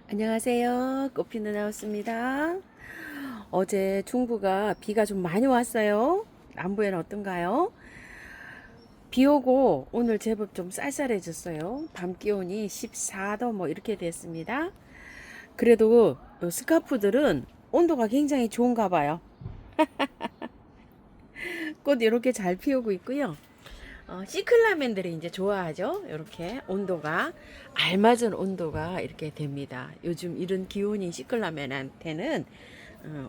안녕하세요. 꽃피 누나였습니다. 어제 중부가 비가 좀 많이 왔어요. 남부에는 어떤가요? 비 오고 오늘 제법 좀 쌀쌀해졌어요. 밤 기온이 14도 뭐 이렇게 됐습니다. 그래도 스카프들은 온도가 굉장히 좋은가 봐요. 꽃 이렇게 잘 피우고 있고요. 시클라멘들이 이제 좋아하죠. 이렇게 온도가 알맞은 온도가 이렇게 됩니다. 요즘 이런 기온인 시클라멘한테는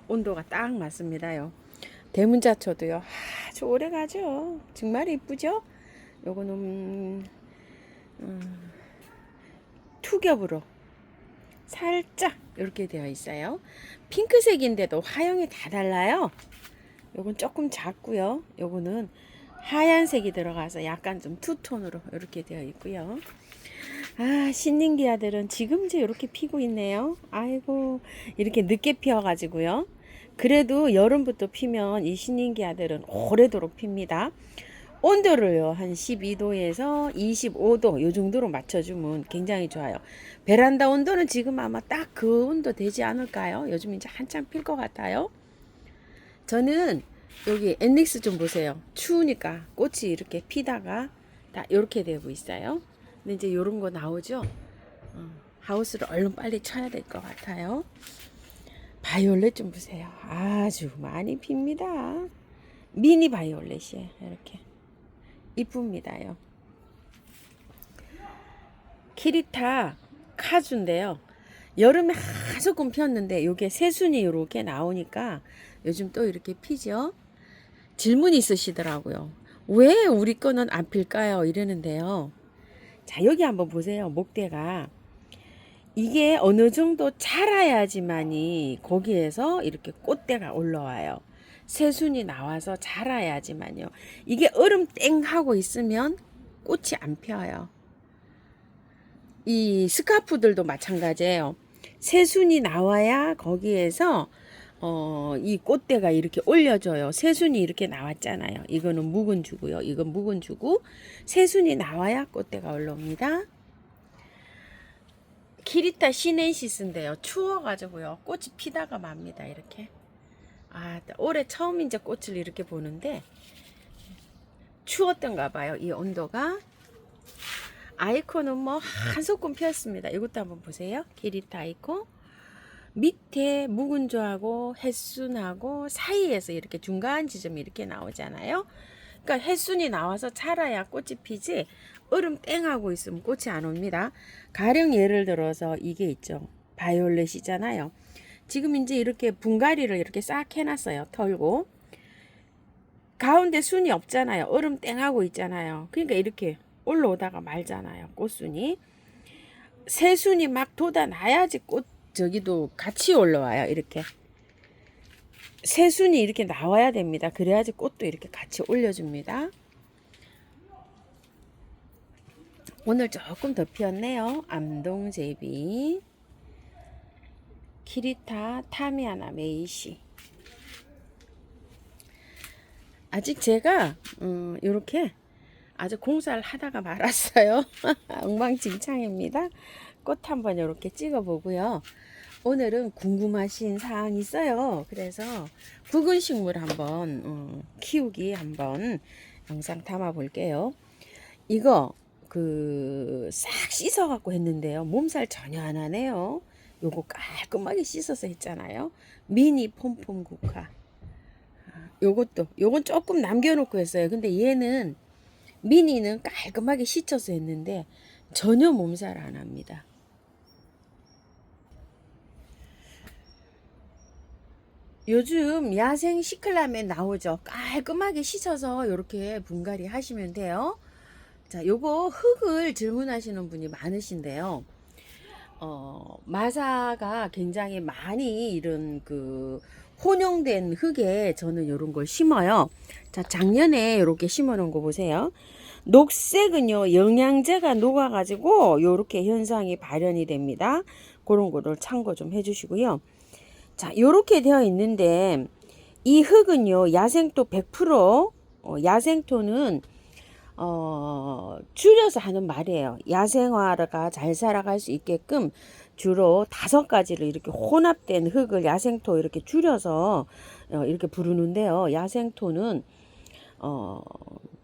온도가 딱 맞습니다요. 대문자초도요. 아주 오래 가죠. 정말 이쁘죠? 요거는 투겹으로 살짝 이렇게 되어 있어요. 핑크색인데도 화형이 다 달라요. 요건 조금 작고요. 요거는 하얀색이 들어가서 약간 좀 투톤으로 이렇게 되어 있고요. 아, 신nin기아들은 지금 이제 이렇게 피고 있네요. 아이고, 이렇게 늦게 피어가지고요. 그래도 여름부터 피면 이 신nin기아들은 오래도록 핍니다. 온도를요, 한 12도에서 25도 요 정도로 맞춰주면 굉장히 좋아요. 베란다 온도는 지금 아마 딱 그 온도 되지 않을까요? 요즘 이제 한참 필 것 같아요. 저는 여기 엔닉스 좀 보세요. 추우니까 꽃이 이렇게 피다가 다 이렇게 되고 있어요. 근데 이제 이런 거 나오죠. 하우스를 얼른 빨리 쳐야 될 것 같아요. 바이올렛 좀 보세요. 아주 많이 핍니다. 미니 바이올렛이에요. 이렇게 이쁩니다요. 키리타 카주인데요. 여름에 한소금 피었는데 요게 새순이 이렇게 나오니까 요즘 또 이렇게 피죠. 질문이 있으시더라고요. 왜 우리 거는 안 필까요? 이러는데요. 자, 여기 한번 보세요. 목대가. 이게 어느 정도 자라야지만이 거기에서 이렇게 꽃대가 올라와요. 새순이 나와서 자라야지만요. 이게 얼음 땡 하고 있으면 꽃이 안 펴요. 이 스카프들도 마찬가지예요. 새순이 나와야 거기에서 이 꽃대가 이렇게 올려져요. 새순이 이렇게 나왔잖아요. 이거는 묵은 주고요. 이건 묵은 주고 새순이 나와야 꽃대가 올라옵니다. 키리타 시넨시스인데요. 추워가지고요. 꽃이 피다가 맙니다. 이렇게. 아, 올해 처음 이제 꽃을 이렇게 보는데 추웠던가 봐요. 이 온도가. 아이콘은 뭐 한소끔 피었습니다. 이것도 한번 보세요. 키리타 아이콘. 밑에 묵은조하고 햇순하고 사이에서 이렇게 중간 지점이 이렇게 나오잖아요. 그러니까 햇순이 나와서 자라야 꽃이 피지 얼음 땡하고 있으면 꽃이 안 옵니다. 가령 예를 들어서 이게 있죠. 바이올렛이잖아요. 지금 이제 이렇게 분갈이를 이렇게 싹 해놨어요. 털고 가운데 순이 없잖아요. 얼음 땡하고 있잖아요. 그러니까 이렇게 올라오다가 말잖아요. 꽃순이. 새순이 막 돋아나야지 꽃 저기도 같이 올라와요. 이렇게 새순이 이렇게 나와야 됩니다. 그래야지 꽃도 이렇게 같이 올려줍니다. 오늘 조금 더 피었네요. 암동제비, 키리타, 타미아나 메이시. 아직 제가 이렇게 아주 공사를 하다가 말았어요. 엉망진창입니다. 꽃 한번 이렇게 찍어 보고요. 오늘은 궁금하신 사항이 있어요. 그래서 굵은 식물 한번 키우기 한번 영상 담아 볼게요. 이거 싹 씻어 갖고 했는데요. 몸살 전혀 안 하네요. 요거 깔끔하게 씻어서 했잖아요. 미니 폼폼 국화. 요건 조금 남겨놓고 했어요. 근데 얘는 미니는 깔끔하게 씻어서 했는데 전혀 몸살 안 합니다. 요즘 야생 시클라멘 나오죠. 깔끔하게 씻어서 이렇게 분갈이 하시면 돼요. 자, 요거 흙을 질문하시는 분이 많으신데요. 마사가 굉장히 많이 이런 혼용된 흙에 저는 이런 걸 심어요. 자, 작년에 이렇게 심어 놓은 거 보세요. 녹색은요, 영양제가 녹아가지고 요렇게 현상이 발현이 됩니다. 그런 거를 참고 좀 해주시고요. 자, 요렇게 되어 있는데 이 흙은요, 야생토 100%, 야생토는 줄여서 하는 말이에요. 야생화가 잘 살아갈 수 있게끔 주로 5가지를 이렇게 혼합된 흙을 야생토 이렇게 줄여서 이렇게 부르는데요. 야생토는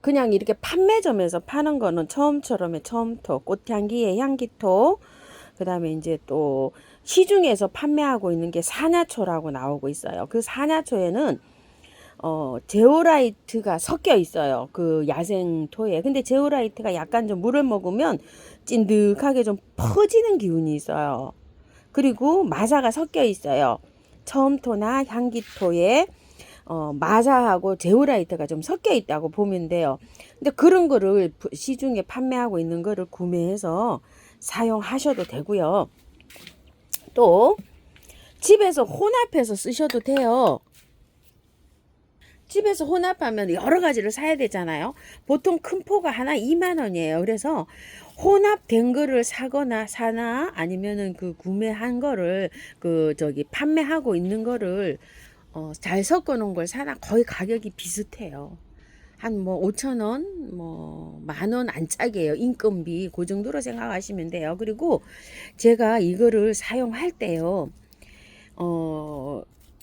그냥 이렇게 판매점에서 파는 거는 처음처럼의 처음토, 꽃향기의 향기토, 그 다음에 이제 또 시중에서 판매하고 있는 게 사냐초라고 나오고 있어요. 그 사냐초에는 제오라이트가 섞여 있어요. 그 야생토에. 근데 제오라이트가 약간 좀 물을 먹으면 찐득하게 좀 퍼지는 기운이 있어요. 그리고 마사가 섞여 있어요. 처음토나 향기토에 마사하고 제오라이트가 좀 섞여 있다고 보면 돼요. 근데 그런 거를 시중에 판매하고 있는 거를 구매해서 사용하셔도 되고요. 또 집에서 혼합해서 쓰셔도 돼요. 집에서 혼합하면 여러 가지를 사야 되잖아요. 보통 큰 포가 하나 2만 원이에요. 그래서 혼합된 거를 사나 아니면은 그 구매한 거를 판매하고 있는 거를 잘 섞어 놓은 걸 사나 거의 가격이 비슷해요. 한 뭐 5천 원, 뭐 10,000원 안짝이에요. 인건비 그 정도로 생각하시면 돼요. 그리고 제가 이거를 사용할 때요.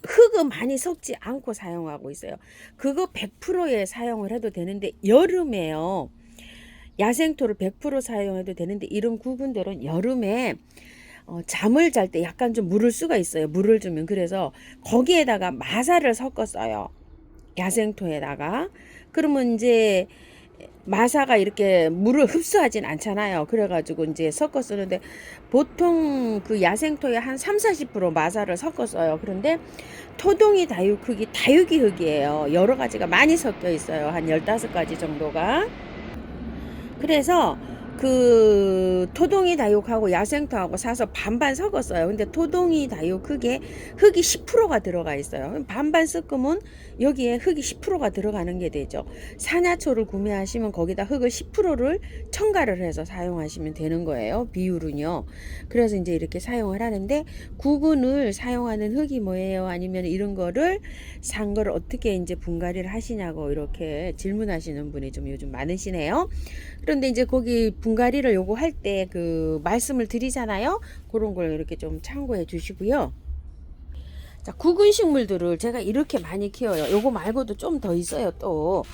흙은 많이 섞지 않고 사용하고 있어요. 그거 100%에 사용을 해도 되는데 여름에요. 야생토를 100% 사용해도 되는데 이런 구근들은 여름에 잠을 잘 때 약간 좀 물을 수가 있어요. 물을 주면. 그래서 거기에다가 마사를 섞었어요. 야생토에다가. 그러면 이제 마사가 이렇게 물을 흡수하진 않잖아요. 그래가지고 이제 섞어 쓰는데 보통 그 야생토에 한 30-40% 마사를 섞어 써요. 그런데 토동이 다육흙이 다육이 흙이에요. 여러 가지가 많이 섞여 있어요. 한 15가지 정도가. 그래서 그 토동이 다육하고 야생토하고 사서 반반 섞었어요. 근데 토동이 다육 흙에 흙이 10%가 들어가 있어요. 반반 섞으면 여기에 흙이 10%가 들어가는 게 되죠. 사냐초를 구매하시면 거기다 흙을 10%를 첨가를 해서 사용하시면 되는 거예요. 비율은요. 그래서 이제 이렇게 사용을 하는데 구근을 사용하는 흙이 뭐예요? 아니면 이런 거를 산 거를 어떻게 이제 분갈이를 하시냐고 이렇게 질문하시는 분이 좀 요즘 많으시네요. 그런데 이제 거기 분갈이를 요거 할 때 그 말씀을 드리잖아요. 그런 걸 이렇게 좀 참고해 주시고요. 자, 구근 식물들을 제가 이렇게 많이 키워요. 요거 말고도 좀 더 있어요, 또.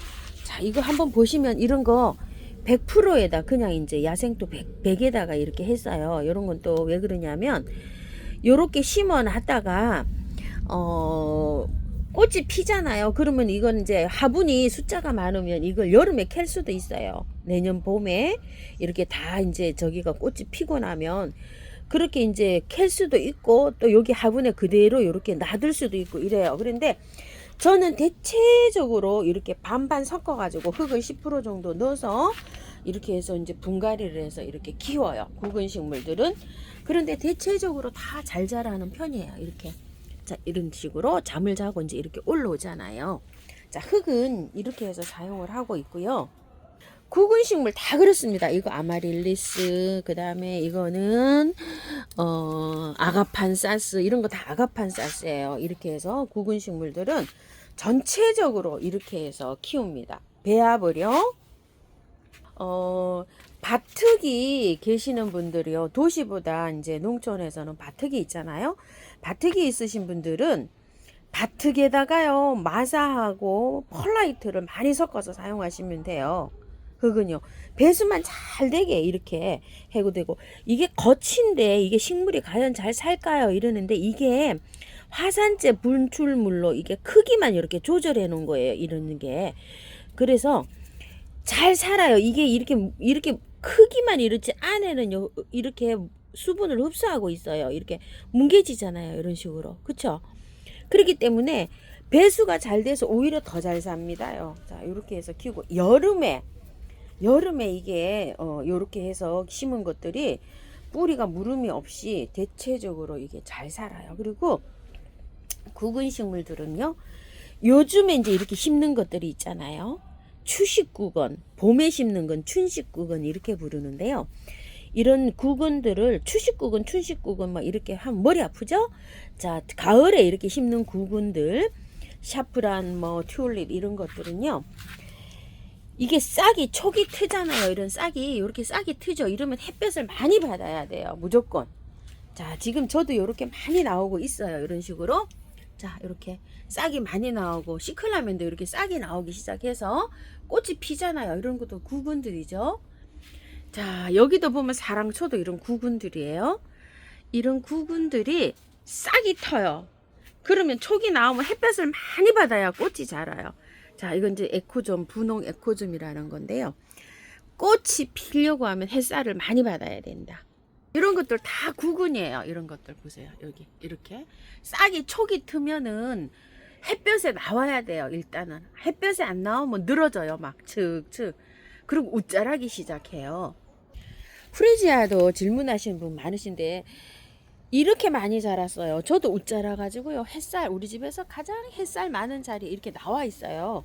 자, 이거 한번 보시면 이런 거 100%에다 그냥 이제 야생토 100에다가 이렇게 했어요. 이런 건 또 왜 그러냐면 요렇게 심어 놨다가 꽃이 피잖아요. 그러면 이건 이제 화분이 숫자가 많으면 이걸 여름에 캘 수도 있어요. 내년 봄에 이렇게 다 이제 저기가 꽃이 피고 나면 그렇게 이제 캘 수도 있고 또 여기 화분에 그대로 이렇게 놔둘 수도 있고 이래요. 그런데 저는 대체적으로 이렇게 반반 섞어 가지고 흙을 10% 정도 넣어서 이렇게 해서 이제 분갈이를 해서 이렇게 키워요. 굵은 식물들은. 그런데 대체적으로 다 잘 자라는 편이에요. 이렇게. 자, 이런 식으로 잠을 자고 이제 이렇게 올라오잖아요. 자, 흙은 이렇게 해서 사용을 하고 있고요. 굵은 식물 다 그렇습니다. 이거 아마릴리스, 그 다음에 이거는 아가판사스, 이런 거 다 아가판사스예요. 이렇게 해서 굵은 식물들은 전체적으로 이렇게 해서 키웁니다. 배합을요. 밭흙이 계시는 분들이요. 도시보다 이제 농촌에서는 밭흙이 있잖아요. 밭흙이 있으신 분들은 밭흙에다가요, 마사하고 펄라이트를 많이 섞어서 사용하시면 돼요. 흙은요, 배수만 잘 되게 이렇게 해고 되고, 이게 거친데 이게 식물이 과연 잘 살까요? 이러는데 이게 화산재 분출물로 이게 크기만 이렇게 조절해 놓은 거예요. 이러는 게. 그래서 잘 살아요. 이게 이렇게 크기만 이렇지 안에는 이렇게 수분을 흡수하고 있어요. 이렇게 뭉개지잖아요. 이런 식으로. 그쵸? 그렇기 때문에 배수가 잘 돼서 오히려 더 잘 삽니다요. 자, 이렇게 해서 키우고 여름에 이게 요렇게 해서 심은 것들이 뿌리가 무름이 없이 대체적으로 이게 잘 살아요. 그리고 굵은 식물들은요. 요즘에 이제 이렇게 심는 것들이 있잖아요. 추식구건, 봄에 심는 건 춘식구건 이렇게 부르는데요. 이런 구근들을 추식구근, 춘식구근 막 이렇게 하면 머리 아프죠? 자, 가을에 이렇게 심는 구근들, 샤프란, 뭐 튤립 이런 것들은요. 이게 싹이 촉이 트잖아요. 이런 싹이 이렇게 싹이 트죠. 이러면 햇볕을 많이 받아야 돼요. 무조건. 자, 지금 저도 이렇게 많이 나오고 있어요. 이런 식으로. 자, 이렇게 싹이 많이 나오고 시클라멘도 이렇게 싹이 나오기 시작해서 꽃이 피잖아요. 이런 것도 구근들이죠. 자, 여기도 보면 사랑초도 이런 구근들이에요. 이런 구근들이 싹이 터요. 그러면 촉이 나오면 햇볕을 많이 받아야 꽃이 자라요. 자, 이건 이제 에코좀, 분홍 에코좀이라는 건데요. 꽃이 피려고 하면 햇살을 많이 받아야 된다. 이런 것들 다 구근이에요. 이런 것들 보세요. 여기 이렇게 싹이 촉이 트면은 햇볕에 나와야 돼요. 일단은 햇볕에 안 나오면 늘어져요. 막 측측. 그리고 웃자라기 시작해요. 프레지아도 질문하시는 분 많으신데 이렇게 많이 자랐어요. 저도 웃자라 가지고요. 햇살 우리 집에서 가장 햇살 많은 자리 이렇게 나와 있어요.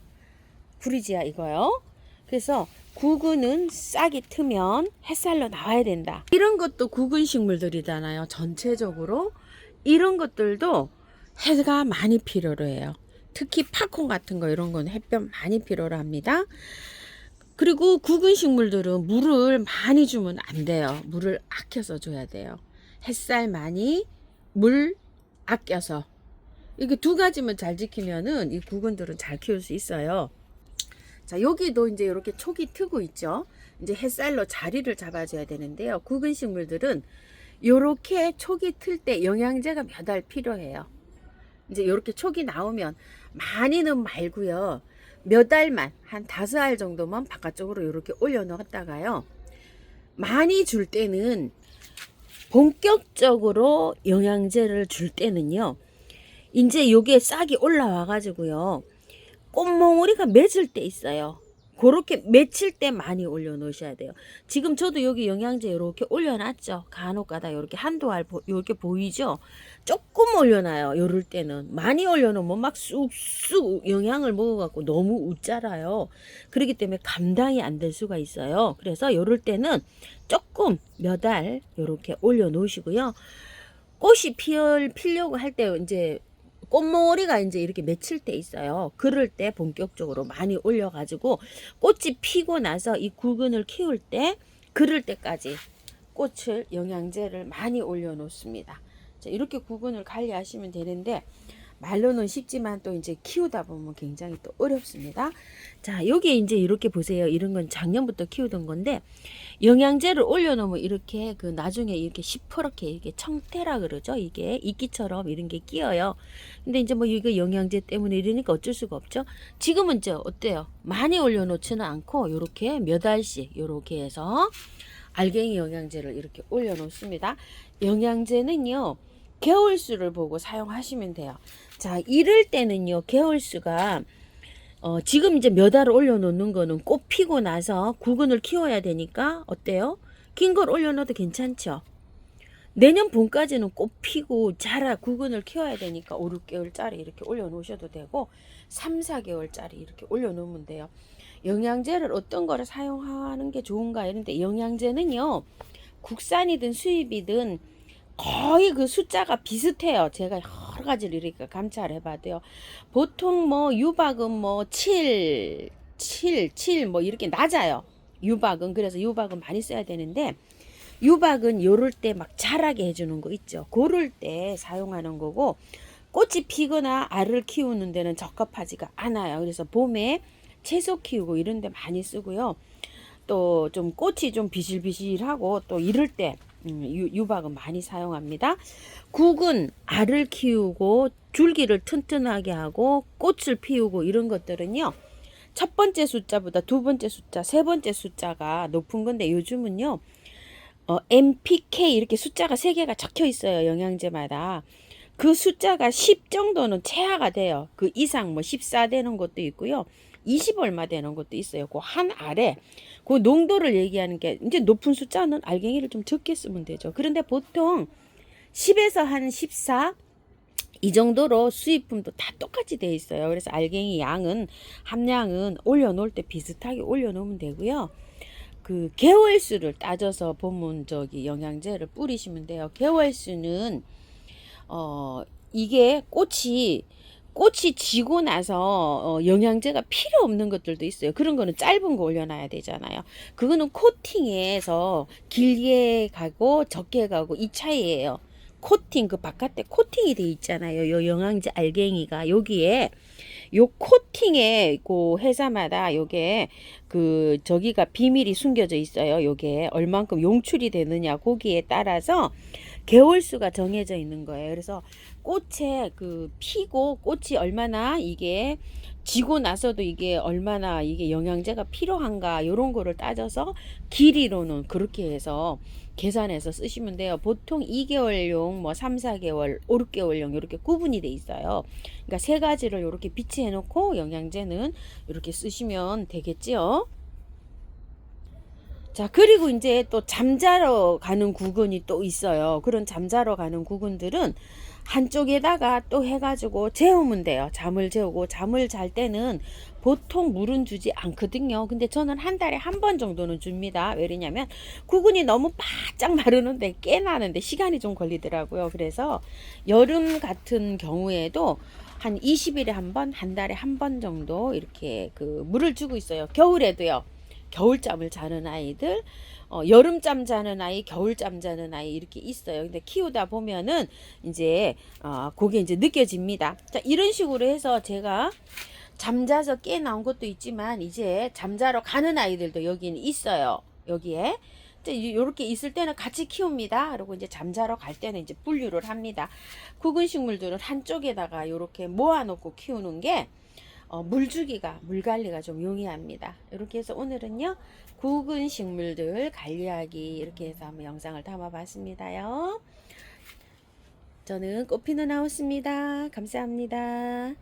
프리지아 이거요. 그래서 구근은 싹이 트면 햇살로 나와야 된다. 이런 것도 구근 식물들이잖아요. 전체적으로 이런 것들도 해가 많이 필요로 해요. 특히 팝콘 같은 거 이런 건 햇볕 많이 필요로 합니다. 그리고 구근 식물들은 물을 많이 주면 안 돼요. 물을 아껴서 줘야 돼요. 햇살 많이, 물 아껴서. 이게 두 가지만 잘 지키면은 이 구근들은 잘 키울 수 있어요. 자, 여기도 이제 이렇게 촉이 트고 있죠. 이제 햇살로 자리를 잡아줘야 되는데요. 구근 식물들은 이렇게 촉이 틀 때 영양제가 몇 알 필요해요. 이제 이렇게 촉이 나오면 많이는 말고요. 몇 알만, 한 5알 정도만 바깥쪽으로 이렇게 올려놓았다가요. 많이 줄 때는 본격적으로 영양제를 줄 때는요. 이제 요게 싹이 올라와 가지고요. 꽃몽우리가 맺을 때 있어요. 그렇게 맺힐 때 많이 올려 놓으셔야 돼요. 지금 저도 여기 영양제 이렇게 올려놨죠. 간혹가다 이렇게 한두 알 이렇게 보이죠. 조금 올려놔요. 요럴 때는 많이 올려놓으면 막 쑥쑥 영양을 먹어갖고 너무 웃자라요. 그렇기 때문에 감당이 안 될 수가 있어요. 그래서 요럴 때는 조금 몇 알 이렇게 올려 놓으시고요. 꽃이 피려고 할 때 이제 꽃머리가 이제 이렇게 맺힐 때 있어요. 그럴 때 본격적으로 많이 올려가지고 꽃이 피고 나서 이 구근을 키울 때 그럴 때까지 꽃을 영양제를 많이 올려 놓습니다. 자, 이렇게 구근을 관리하시면 되는데 말로는 쉽지만 또 이제 키우다 보면 굉장히 또 어렵습니다. 자, 여기 이제 이렇게 보세요. 이런 건 작년부터 키우던 건데 영양제를 올려놓으면 이렇게 그 나중에 이렇게 시퍼렇게 이렇게 청태라 그러죠. 이게 이끼처럼 이런 게 끼어요. 근데 이제 뭐 이거 영양제 때문에 이러니까 어쩔 수가 없죠. 지금은 이제 어때요? 많이 올려놓지는 않고 이렇게 몇 알씩 이렇게 해서 알갱이 영양제를 이렇게 올려놓습니다. 영양제는요. 개월수를 보고 사용하시면 돼요. 자, 이럴 때는요. 개월수가 지금 이제 몇 알을 올려놓는 거는 꽃 피고 나서 구근을 키워야 되니까 어때요? 긴 걸 올려놔도 괜찮죠? 내년 봄까지는 꽃 피고 자라 구근을 키워야 되니까 5, 6개월짜리 이렇게 올려놓으셔도 되고 3, 4개월짜리 이렇게 올려놓으면 돼요. 영양제를 어떤 거를 사용하는 게 좋은가 이런데 영양제는요. 국산이든 수입이든 거의 그 숫자가 비슷해요. 제가 여러 가지를 이렇게 감찰해 봐도요. 보통 뭐 유박은 뭐 7 뭐 이렇게 낮아요. 유박은. 그래서 유박은 많이 써야 되는데 유박은 요럴 때 막 자라게 해주는 거 있죠. 고럴 때 사용하는 거고 꽃이 피거나 알을 키우는 데는 적합하지가 않아요. 그래서 봄에 채소 키우고 이런 데 많이 쓰고요. 또 좀 꽃이 좀 비실비실하고 또 이럴 때 유박은 많이 사용합니다. 국은 알을 키우고 줄기를 튼튼하게 하고 꽃을 피우고 이런 것들은요. 첫 번째 숫자보다 두 번째 숫자, 세 번째 숫자가 높은 건데 요즘은요. MPK 이렇게 숫자가 3개가 적혀 있어요. 영양제마다. 그 숫자가 10 정도는 최하가 돼요. 그 이상 뭐 14 되는 것도 있고요. 20 얼마 되는 것도 있어요. 그 한 알에 그 농도를 얘기하는 게 이제 높은 숫자는 알갱이를 좀 적게 쓰면 되죠. 그런데 보통 10에서 한 14 이 정도로 수입품도 다 똑같이 돼 있어요. 그래서 알갱이 양은 함량은 올려놓을 때 비슷하게 올려놓으면 되고요. 그 개월수를 따져서 보면 저기 영양제를 뿌리시면 돼요. 개월수는 이게 꽃이 꽃이 지고 나서 영양제가 필요 없는 것들도 있어요. 그런 거는 짧은 거 올려놔야 되잖아요. 그거는 코팅해서 길게 가고 적게 가고 이 차이예요. 코팅, 그 바깥에 코팅이 돼 있잖아요. 요 영양제 알갱이가 여기에 요 코팅에 그 회사마다 요게 그 저기가 비밀이 숨겨져 있어요. 요게 얼만큼 용출이 되느냐 거기에 따라서 개월수가 정해져 있는 거예요. 그래서 꽃에 그 피고 꽃이 얼마나 이게 지고 나서도 이게 얼마나 이게 영양제가 필요한가 요런 거를 따져서 길이로는 그렇게 해서 계산해서 쓰시면 돼요. 보통 2개월용 뭐 3, 4개월, 5, 6개월용 이렇게 구분이 돼 있어요. 그러니까 세 가지를 이렇게 비치해 놓고 영양제는 이렇게 쓰시면 되겠지요. 자, 그리고 이제 또 잠자러 가는 구근이 또 있어요. 그런 잠자러 가는 구근들은 한쪽에다가 또 해가지고 재우면 돼요. 잠을 재우고 잠을 잘 때는 보통 물은 주지 않거든요. 근데 저는 한 달에 한 번 정도는 줍니다. 왜냐면 구근이 너무 바짝 마르는데 깨나는데 시간이 좀 걸리더라고요. 그래서 여름 같은 경우에도 한 20일에 한 번, 한 달에 한 번 정도 이렇게 그 물을 주고 있어요. 겨울에도요. 겨울잠을 자는 아이들, 여름잠 자는 아이, 겨울잠 자는 아이 이렇게 있어요. 근데 키우다 보면은 이제 그게 이제 느껴집니다. 자, 이런 식으로 해서 제가 잠자서 깨 나온 것도 있지만 이제 잠자러 가는 아이들도 여기는 있어요. 여기에. 이렇게 있을 때는 같이 키웁니다. 그리고 이제 잠자러 갈 때는 이제 분류를 합니다. 굵은 식물들은 한쪽에다가 이렇게 모아놓고 키우는 게 물 주기가, 물 관리가 좀 용이합니다. 이렇게 해서 오늘은요, 굵은 식물들 관리하기 이렇게 해서 한번 영상을 담아 봤습니다요. 저는 꽃피는 하우스입니다. 감사합니다.